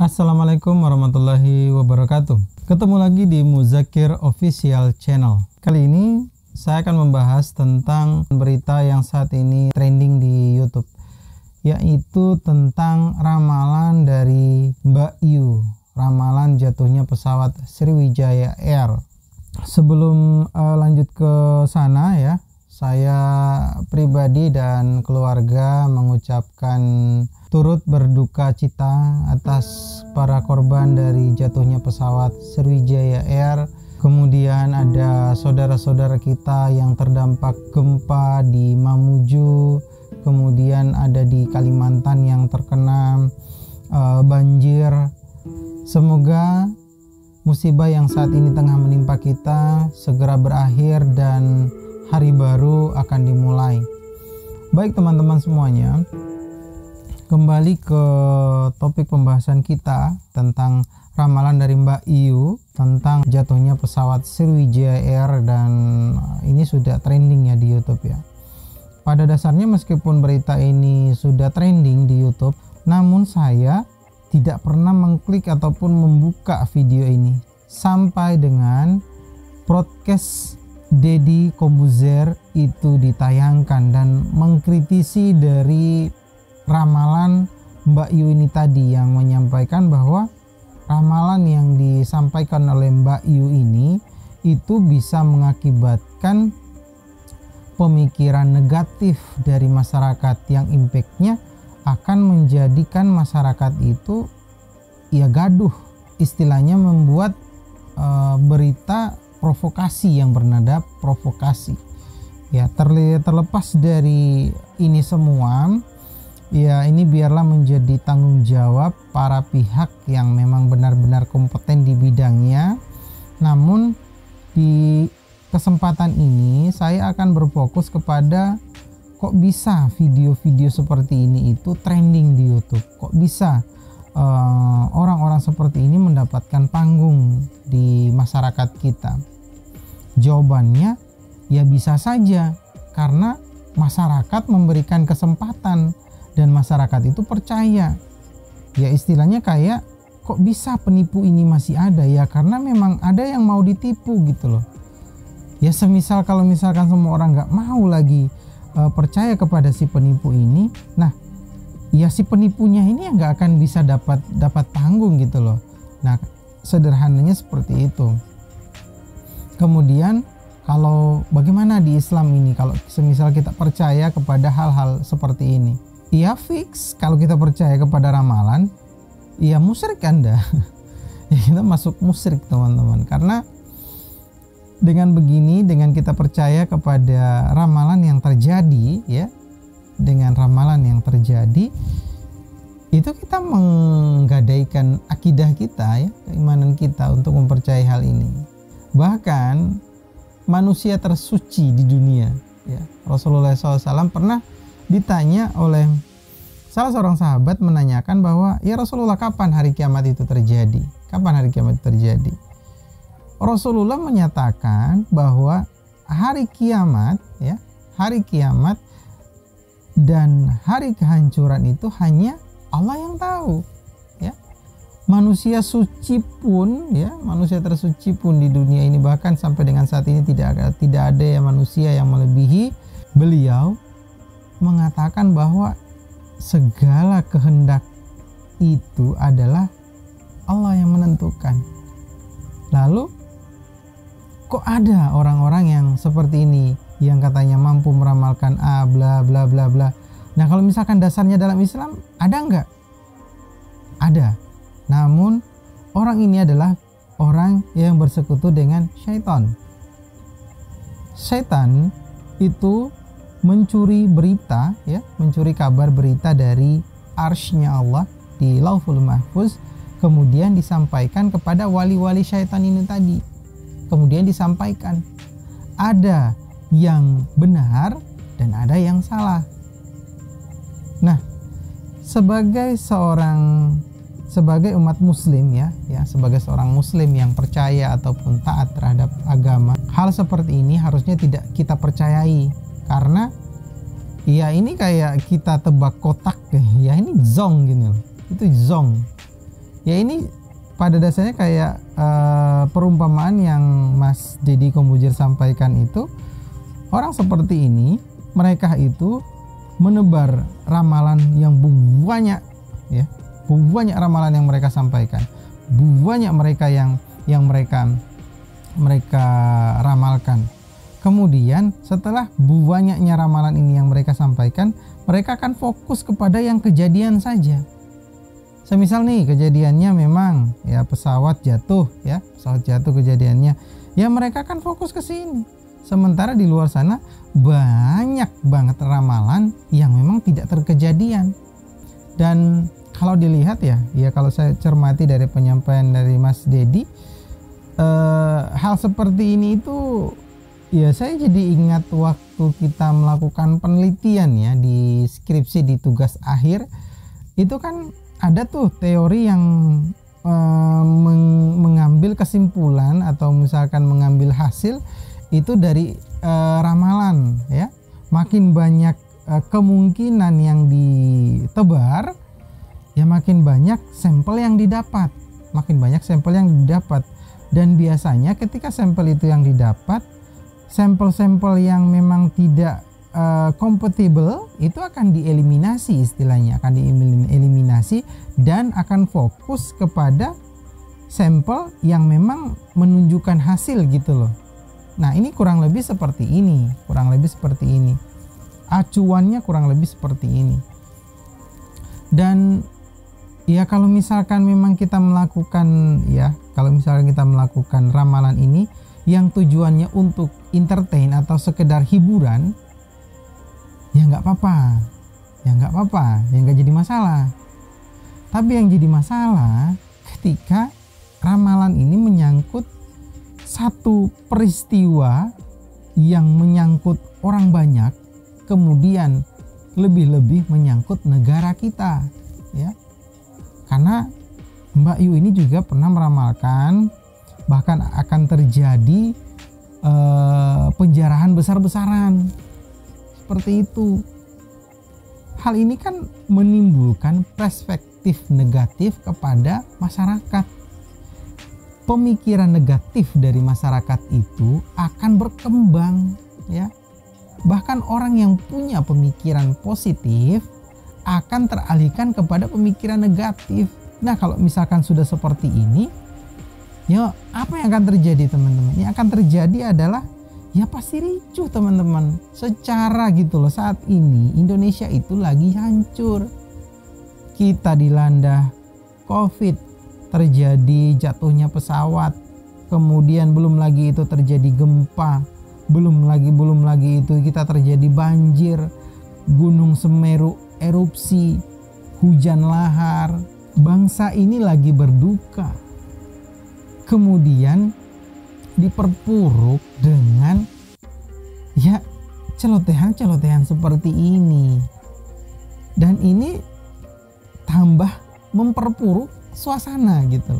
Assalamualaikum warahmatullahi wabarakatuh. Ketemu lagi di Muzakir Official Channel. Kali ini saya akan membahas tentang berita yang saat ini trending di YouTube, yaitu tentang ramalan dari Mbak Yu, ramalan jatuhnya pesawat Sriwijaya Air. Sebelum lanjut ke sana ya, saya pribadi dan keluarga mengucapkan turut berduka cita atas para korban dari jatuhnya pesawat Sriwijaya Air. Kemudian ada saudara-saudara kita yang terdampak gempa di Mamuju, kemudian ada di Kalimantan yang terkena banjir. Semoga musibah yang saat ini tengah menimpa kita segera berakhir dan hari baru akan dimulai. Baik teman-teman semuanya, kembali ke topik pembahasan kita tentang ramalan dari Mbak Yu tentang jatuhnya pesawat Sriwijaya Air, dan ini sudah trending ya di YouTube ya. Pada dasarnya meskipun berita ini sudah trending di YouTube, namun saya tidak pernah mengklik ataupun membuka video ini sampai dengan podcast Deddy Kobuzer itu ditayangkan dan mengkritisi dari ramalan Mbak Yu ini tadi, yang menyampaikan bahwa ramalan yang disampaikan oleh Mbak Yu ini itu bisa mengakibatkan pemikiran negatif dari masyarakat yang impactnya akan menjadikan masyarakat itu ya gaduh, istilahnya membuat berita provokasi yang bernada provokasi ya. Terlepas dari ini semua ya, ini biarlah menjadi tanggung jawab para pihak yang memang benar-benar kompeten di bidangnya. Namun di kesempatan ini saya akan berfokus kepada kok bisa video-video seperti ini itu trending di YouTube, kok bisa orang-orang seperti ini mendapatkan panggung di masyarakat kita. Jawabannya ya bisa saja karena masyarakat memberikan kesempatan dan masyarakat itu percaya. Ya istilahnya kayak kok bisa penipu ini masih ada ya, karena memang ada yang mau ditipu gitu loh. Ya semisal kalau misalkan semua orang nggak mau lagi percaya kepada si penipu ini, nah ya si penipunya ini nggak akan bisa dapat panggung gitu loh. Nah sederhananya seperti itu. Kemudian kalau bagaimana di Islam ini kalau semisal kita percaya kepada hal-hal seperti ini, ya fix kalau kita percaya kepada ramalan ya musyrik Anda. Ya kita masuk musyrik teman-teman, karena dengan begini, dengan kita percaya kepada ramalan yang terjadi ya, dengan ramalan yang terjadi itu kita menggadaikan akidah kita ya, keimanan kita untuk mempercayai hal ini. Bahkan manusia tersuci di dunia ya, Rasulullah SAW pernah ditanya oleh salah seorang sahabat, menanyakan bahwa ya Rasulullah, kapan hari kiamat itu terjadi? Kapan hari kiamat itu terjadi? Rasulullah menyatakan bahwa hari kiamat ya, hari kiamat dan hari kehancuran itu hanya Allah yang tahu ya. Manusia suci pun ya, manusia tersuci pun di dunia ini, bahkan sampai dengan saat ini tidak ada ya manusia yang melebihi beliau, mengatakan bahwa segala kehendak itu adalah Allah yang menentukan. Lalu kok ada orang-orang yang seperti ini yang katanya mampu meramalkan A bla bla bla bla. Nah kalau misalkan dasarnya dalam Islam ada nggak? Ada. Namun orang ini adalah orang yang bersekutu dengan syaitan. Syaitan itu mencuri berita ya, mencuri kabar berita dari arsy-nya Allah di Lauhul Mahfuz, kemudian disampaikan kepada wali-wali syaitan ini tadi. Kemudian disampaikan ada yang benar dan ada yang salah. Nah, sebagai umat muslim ya, sebagai seorang muslim yang percaya ataupun taat terhadap agama, hal seperti ini harusnya tidak kita percayai, karena ya ini kayak kita tebak kotak ya, ini zong gini loh. Itu zong. Ya ini pada dasarnya kayak perumpamaan yang Mas Deddy Corbuzier sampaikan itu, orang seperti ini, mereka itu menebar ramalan yang banyak, ya, banyak ramalan yang mereka sampaikan, banyak mereka yang mereka ramalkan. Kemudian setelah banyaknya ramalan ini yang mereka sampaikan, mereka akan fokus kepada yang kejadian saja. Semisal nih kejadiannya memang ya pesawat jatuh, ya pesawat jatuh kejadiannya, ya mereka akan fokus ke sini. Sementara di luar sana banyak banget ramalan yang memang tidak terkejadian. Dan kalau dilihat ya kalau saya cermati dari penyampaian dari Mas Deddy, hal seperti ini itu ya saya jadi ingat waktu kita melakukan penelitian ya di skripsi, di tugas akhir itu kan ada tuh teori yang mengambil kesimpulan atau misalkan mengambil hasil itu dari ramalan, ya. Makin banyak kemungkinan yang ditebar, ya makin banyak sampel yang didapat, dan biasanya ketika sampel itu yang didapat, sampel-sampel yang memang tidak kompatibel itu akan dieliminasi, istilahnya akan dieliminasi, dan akan fokus kepada sampel yang memang menunjukkan hasil gitu loh. Nah ini kurang lebih seperti ini, acuannya kurang lebih seperti ini. Dan ya kalau misalkan memang kita melakukan ramalan ini yang tujuannya untuk entertain atau sekedar hiburan, ya nggak apa-apa, ya nggak jadi masalah. Tapi yang jadi masalah ketika ramalan ini menyangkut satu peristiwa yang menyangkut orang banyak, kemudian lebih-lebih menyangkut negara kita, ya. Karena Mbak Yu ini juga pernah meramalkan bahkan akan terjadi penjarahan besar-besaran seperti itu. Hal ini kan menimbulkan perspektif negatif kepada masyarakat. Pemikiran negatif dari masyarakat itu akan berkembang, ya. Bahkan orang yang punya pemikiran positif akan teralihkan kepada pemikiran negatif. Nah, kalau misalkan sudah seperti ini, ya apa yang akan terjadi teman-teman? Yang akan terjadi adalah ya pasti ricuh teman-teman. Secara gitu loh, saat ini Indonesia itu lagi hancur. Kita dilanda COVID, terjadi jatuhnya pesawat, kemudian belum lagi itu terjadi gempa, belum lagi itu kita terjadi banjir, Gunung Semeru erupsi, hujan lahar. Bangsa ini lagi berduka. Kemudian diperpuruk dengan ya celotehan seperti ini. Dan ini tambah memperpuruk suasana gitu.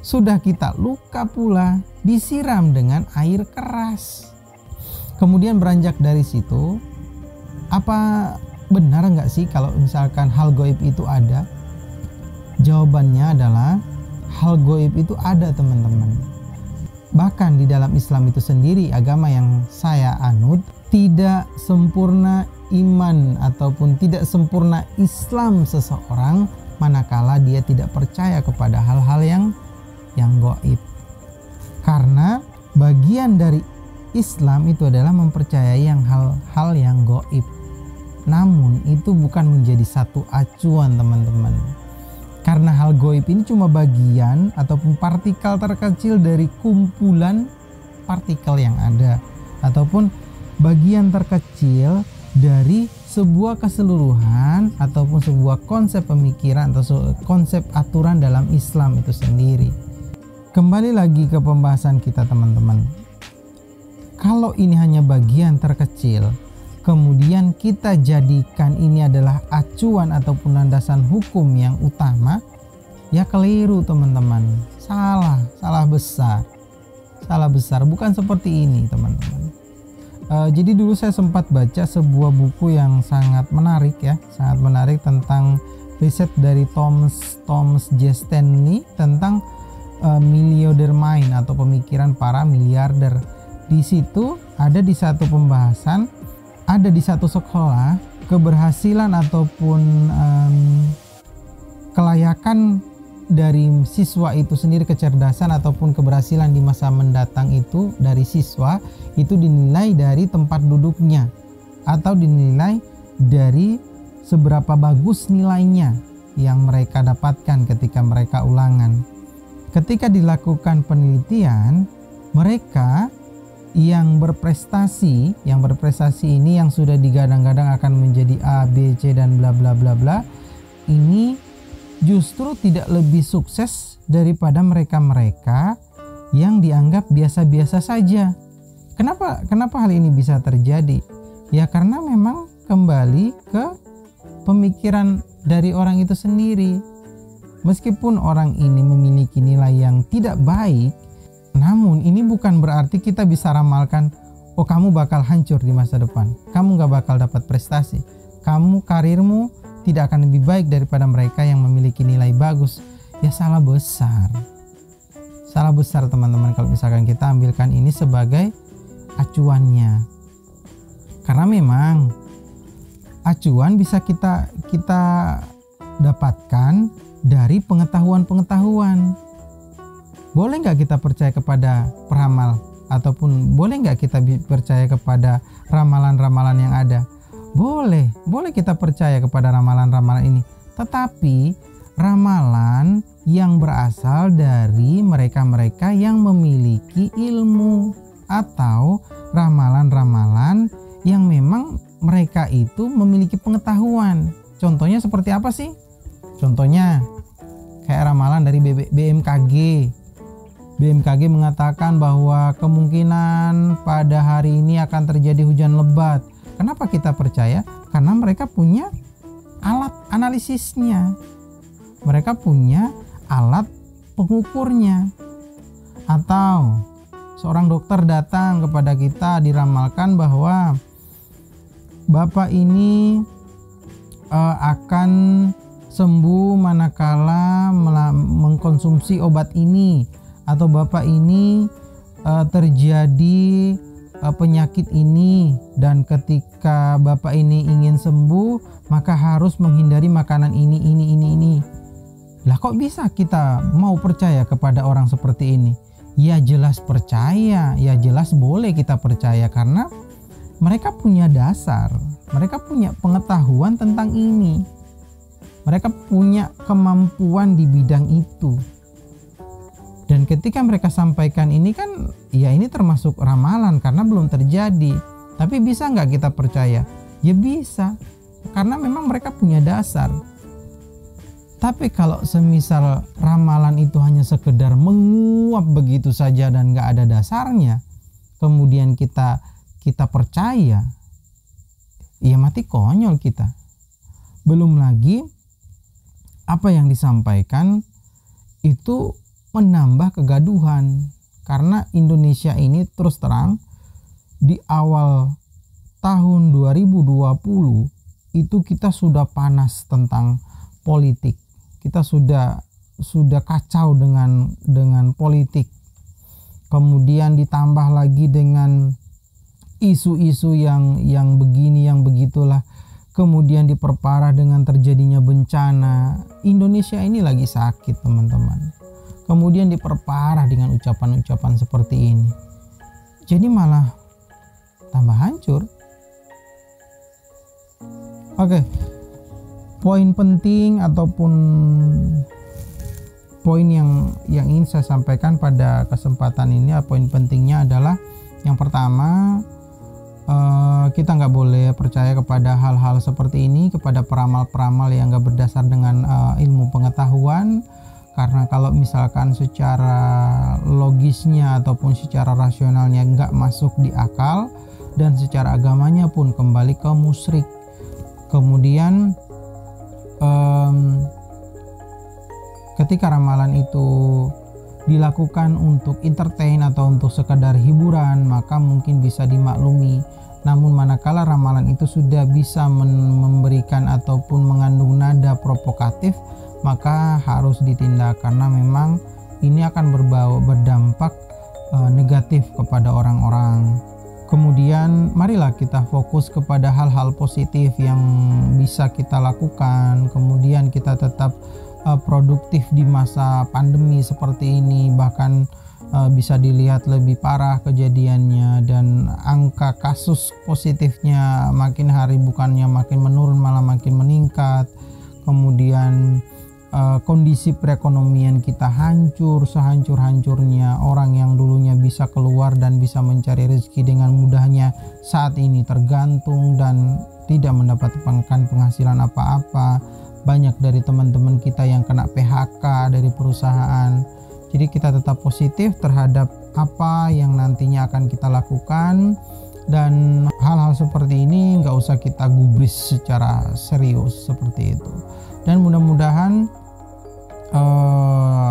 Sudah kita luka pula, disiram dengan air keras. Kemudian beranjak dari situ, apa benar nggak sih kalau misalkan hal gaib itu ada? Jawabannya adalah hal gaib itu ada teman-teman. Bahkan di dalam Islam itu sendiri, agama yang saya anut, tidak sempurna iman ataupun tidak sempurna Islam seseorang manakala dia tidak percaya kepada hal-hal yang gaib. Karena bagian dari Islam itu adalah mempercayai hal-hal yang gaib. Namun itu bukan menjadi satu acuan teman-teman. Karena hal gaib ini cuma bagian ataupun partikel terkecil dari kumpulan partikel yang ada, ataupun bagian terkecil dari sebuah keseluruhan ataupun sebuah konsep pemikiran atau konsep aturan dalam Islam itu sendiri. Kembali lagi ke pembahasan kita teman-teman. Kalau ini hanya bagian terkecil, kemudian kita jadikan ini adalah acuan ataupun landasan hukum yang utama, ya keliru teman-teman. Salah besar, bukan seperti ini teman-teman. Jadi dulu saya sempat baca sebuah buku yang sangat menarik ya, sangat menarik tentang riset dari Thomas J. Stanley tentang Millionaire Mind atau pemikiran para miliarder. Di situ ada di satu pembahasan, ada di satu sekolah, keberhasilan ataupun kelayakan dari siswa itu sendiri, kecerdasan ataupun keberhasilan di masa mendatang itu dari siswa itu dinilai dari tempat duduknya atau dinilai dari seberapa bagus nilainya yang mereka dapatkan ketika mereka ulangan. Ketika dilakukan penelitian, mereka yang berprestasi ini yang sudah digadang-gadang akan menjadi A, B, C dan bla bla bla bla, ini justru tidak lebih sukses daripada mereka-mereka yang dianggap biasa-biasa saja. Kenapa hal ini bisa terjadi? Ya karena memang kembali ke pemikiran dari orang itu sendiri. Meskipun orang ini memiliki nilai yang tidak baik, namun ini bukan berarti kita bisa ramalkan, oh kamu bakal hancur di masa depan, kamu gak bakal dapat prestasi, kamu karirmu tidak akan lebih baik daripada mereka yang memiliki nilai bagus. Ya salah besar teman-teman kalau misalkan kita ambilkan ini sebagai acuannya. Karena memang acuan bisa kita dapatkan dari pengetahuan. Boleh nggak kita percaya kepada peramal, ataupun boleh nggak kita percaya kepada ramalan-ramalan yang ada? Boleh kita percaya kepada ramalan-ramalan ini, tetapi ramalan yang berasal dari mereka-mereka yang memiliki ilmu, atau ramalan-ramalan yang memang mereka itu memiliki pengetahuan. Contohnya seperti apa sih? Contohnya kayak ramalan dari BMKG. BMKG mengatakan bahwa kemungkinan pada hari ini akan terjadi hujan lebat. Kenapa kita percaya? Karena mereka punya alat analisisnya. Mereka punya alat pengukurnya. Atau seorang dokter datang kepada kita, diramalkan bahwa Bapak ini akan sembuh manakala mengkonsumsi obat ini, atau Bapak ini terjadi penyakit ini, dan ketika Bapak ini ingin sembuh maka harus menghindari makanan ini. Lah kok bisa kita mau percaya kepada orang seperti ini? Ya jelas percaya, ya jelas boleh kita percaya karena mereka punya dasar, mereka punya pengetahuan tentang ini, mereka punya kemampuan di bidang itu. Dan ketika mereka sampaikan ini kan, ya ini termasuk ramalan karena belum terjadi. Tapi bisa nggak kita percaya? Ya bisa, karena memang mereka punya dasar. Tapi kalau semisal ramalan itu hanya sekedar menguap begitu saja dan nggak ada dasarnya, kemudian kita percaya, ya mati konyol kita. Belum lagi apa yang disampaikan itu menambah kegaduhan, karena Indonesia ini terus terang di awal tahun 2020 itu kita sudah panas tentang politik, kita sudah kacau dengan politik, kemudian ditambah lagi dengan isu-isu yang begini yang begitulah, kemudian diperparah dengan terjadinya bencana. Indonesia ini lagi sakit teman-teman, kemudian diperparah dengan ucapan-ucapan seperti ini, jadi malah tambah hancur. Oke, poin penting ataupun poin yang ingin saya sampaikan pada kesempatan ini, poin pentingnya adalah yang pertama, kita nggak boleh percaya kepada hal-hal seperti ini, kepada peramal-peramal yang nggak berdasar dengan ilmu pengetahuan. Karena kalau misalkan secara logisnya ataupun secara rasionalnya nggak masuk di akal, dan secara agamanya pun kembali ke musyrik. Kemudian ketika ramalan itu dilakukan untuk entertain atau untuk sekedar hiburan, maka mungkin bisa dimaklumi. Namun manakala ramalan itu sudah bisa memberikan ataupun mengandung nada provokatif, maka harus ditindak, karena memang ini akan berdampak negatif kepada orang-orang. Kemudian marilah kita fokus kepada hal-hal positif yang bisa kita lakukan. Kemudian kita tetap produktif di masa pandemi seperti ini. Bahkan bisa dilihat lebih parah kejadiannya, dan angka kasus positifnya makin hari bukannya makin menurun, malah makin meningkat. Kemudian kondisi perekonomian kita hancur sehancur-hancurnya. Orang yang dulunya bisa keluar dan bisa mencari rezeki dengan mudahnya saat ini tergantung dan tidak mendapatkan penghasilan apa-apa. Banyak dari teman-teman kita yang kena PHK dari perusahaan. Jadi kita tetap positif terhadap apa yang nantinya akan kita lakukan, dan hal-hal seperti ini nggak usah kita gubris secara serius seperti itu. Dan mudah-mudahan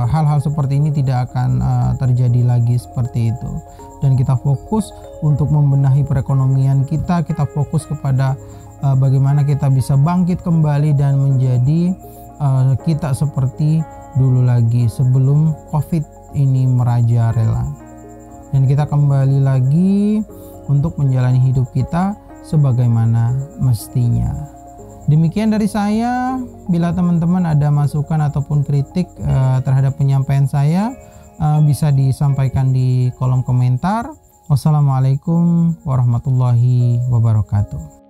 hal-hal seperti ini tidak akan terjadi lagi seperti itu. Dan kita fokus untuk membenahi perekonomian kita. Kita fokus kepada bagaimana kita bisa bangkit kembali dan menjadi kita seperti dulu lagi sebelum COVID ini merajalela. Dan kita kembali lagi untuk menjalani hidup kita sebagaimana mestinya. Demikian dari saya. Bila teman-teman ada masukan ataupun kritik terhadap penyampaian saya, bisa disampaikan di kolom komentar. Wassalamualaikum warahmatullahi wabarakatuh.